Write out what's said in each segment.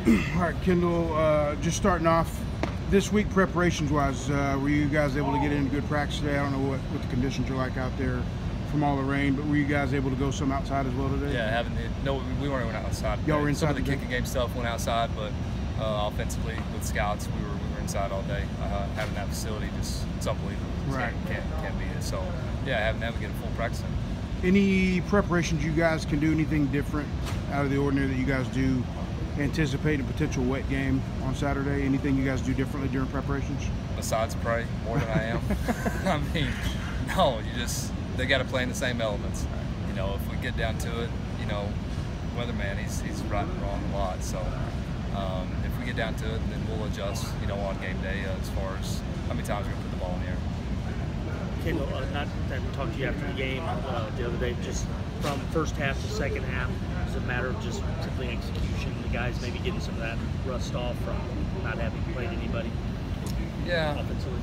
All right, Kendal, just starting off this week preparations-wise, were you guys able to get into good practice today? I don't know what the conditions are like out there from all the rain, but were you guys able to go some outside as well today? Yeah, we weren't outside. Y'all were inside. Some of the kicking game stuff went outside, but offensively with scouts, we were inside all day. Having that facility, it's unbelievable. Right. Can't be it. So yeah, having that, we get a full practice in. Any preparations you guys can do? Anything different out of the ordinary that you guys do? Anticipate a potential wet game on Saturday? Anything you guys do differently during preparations? Besides pray more than I am. I mean, no, they got to play in the same elements. You know, if we get down to it, you know, weatherman, he's right and wrong a lot. So if we get down to it, then we'll adjust, you know, on game day as far as how many times we're going to put the ball in the air. Kendal, not that we talked to you after the game the other day, just from first half to second half, is it a matter of just simply execution? The guys maybe getting some of that rust off from not having played anybody? Yeah. Offensively?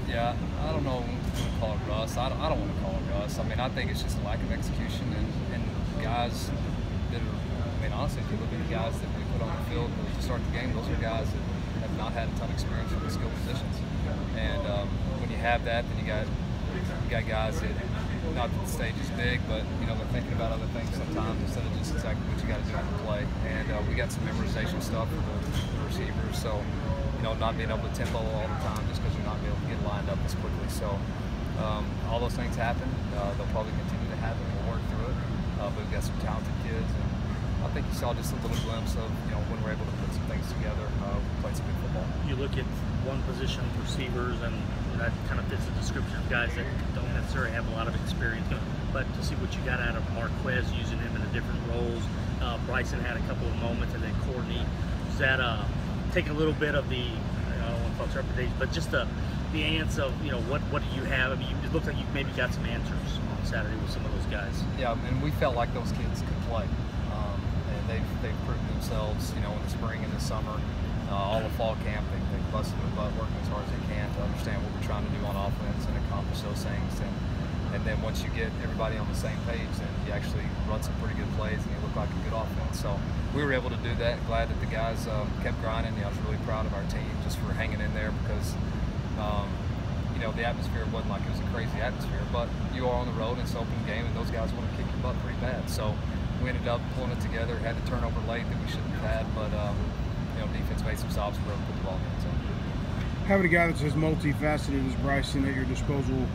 Yeah, I don't know if we call it rust. I don't want to call it rust. I mean, I think it's just a lack of execution and guys that are, I mean, honestly, if you look at the guys that we put on the field to start the game, those are guys that have not had a ton of experience in the skill positions. And when you have that, then you got guys that, not that the stage is big, but you know, they're thinking about other things sometimes instead of just exactly what you got to do on the play. And we got some memorization stuff for the receivers, so you know, not being able to tempo all the time just because you're not being able to get lined up as quickly. So all those things happen. They'll probably continue to happen. We'll work through it. But we've got some talented kids, and I think you saw just a little glimpse of, you know, when we're able to put some things together, we played some good football. You look at one position, receivers, and that kind of fits the description of guys that don't necessarily have a lot of experience. But to see what you got out of Marquez, using him in the different roles, Bryson had a couple of moments, and then Courtney. Does that take a little bit of the, I don't want to call it interpretation, but just the ants of, you know, what do you have? I mean, it looks like you maybe got some answers on Saturday with some of those guys. Yeah, and we felt like those kids could play. And they've proven themselves, you know, in the spring and the summer. All the fall camp, they've busted their butt working as hard as they can to understand what we're trying to do on offense and accomplish those things. And then once you get everybody on the same page, then you actually run some pretty good plays and you look like a good offense. So we were able to do that. Glad that the guys kept grinding. I was really proud of our team just for hanging in there because, you know, the atmosphere wasn't like it was a crazy atmosphere, but you are on the road and it's an open game and those guys want to kick your butt pretty bad. So we ended up pulling it together, had the turnover late that we shouldn't have had, but you know, defense made some stops for us to put the ball in. So having a guy that's as multifaceted as Bryson at your disposal,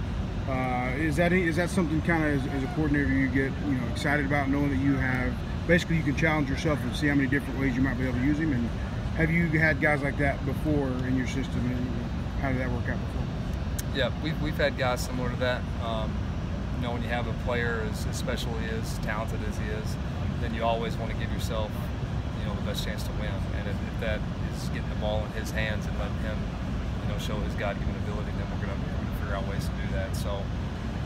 is that something kind of as a coordinator you get, you know, excited about, knowing that you have basically you can challenge yourself and see how many different ways you might be able to use him? And have you had guys like that before in your system, and how did that work out before? Yeah, we've had guys similar to that. You know, when you have a player as special as he is, talented as he is, then you always want to give yourself, you know, the best chance to win. And if that is getting the ball in his hands and letting him, you know, show his God-given ability, then we're going to figure out ways to do that. So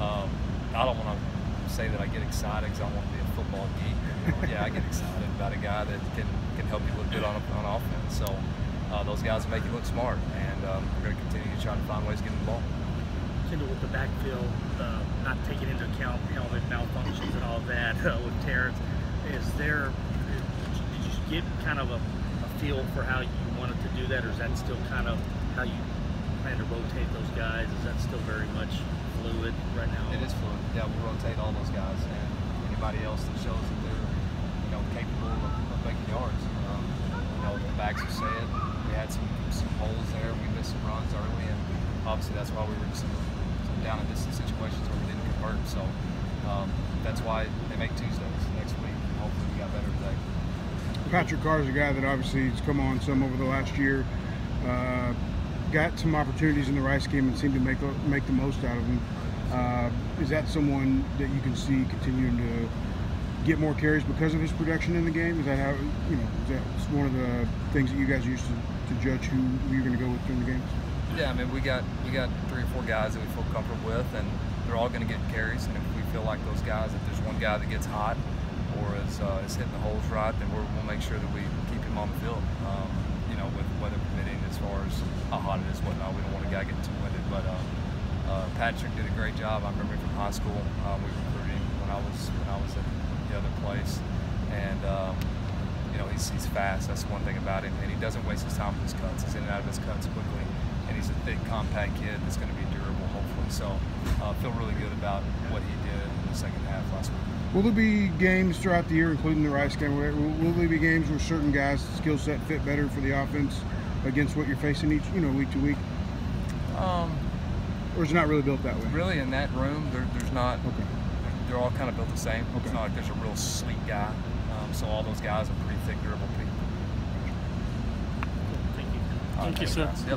I don't want to say that I get excited because I want to be a football geek. You know, yeah, I get excited about a guy that can help you look good on offense. So those guys make you look smart, and we're going to continue to try to find ways to get the ball. Kendal, with the backfield, not taking into account helmet malfunctions and all that with Terrence, did you get kind of a feel for how you wanted to do that, or is that still kind of how you plan to rotate those guys? Is that still very much fluid right now? It is fluid. Yeah, we'll rotate all those guys, and anybody else that shows that they're, you know, capable of making yards. You know, the backs are saying we had some holes there. We missed some runs early, and obviously that's why we were in some down and distance situations where we didn't convert. So that's why they make Tuesdays next week. And hopefully we got better today. Patrick Carr is a guy that obviously has come on some over the last year. Got some opportunities in the Rice game and seemed to make the most out of them. Is that someone that you can see continuing to get more carries because of his production in the game? Is that how, you know, is that one of the things that you guys used to judge who you're going to go with during the games? Yeah, I mean, we got 3 or 4 guys that we feel comfortable with, and they're all going to get carries. And if we feel like those guys, if there's one guy that gets hot or is hitting the holes right, then we'll make sure that we keep him on the field. You know, with weather permitting, as far as how hot it is, whatnot. We don't want a guy getting too winded. But Patrick did a great job. I remember from high school, we recruited him when I was at the other place, and you know, he's fast. That's one thing about him, and he doesn't waste his time with his cuts. He's in and out of his cuts quickly, and he's a thick, compact kid that's going to be durable, hopefully. So I feel really good about what he did in the second half last week. Will there be games throughout the year, including the Rice game? Will there be games where certain guys' skill set fit better for the offense against what you're facing each, week to week? Or is it not really built that way? Really, in that room, there's not. Okay. They're all kind of built the same. Okay. It's not like there's a real sleek guy. So all those guys are pretty thick, durable people. Thank you. All right, Thank you, sir. Guys. Yep.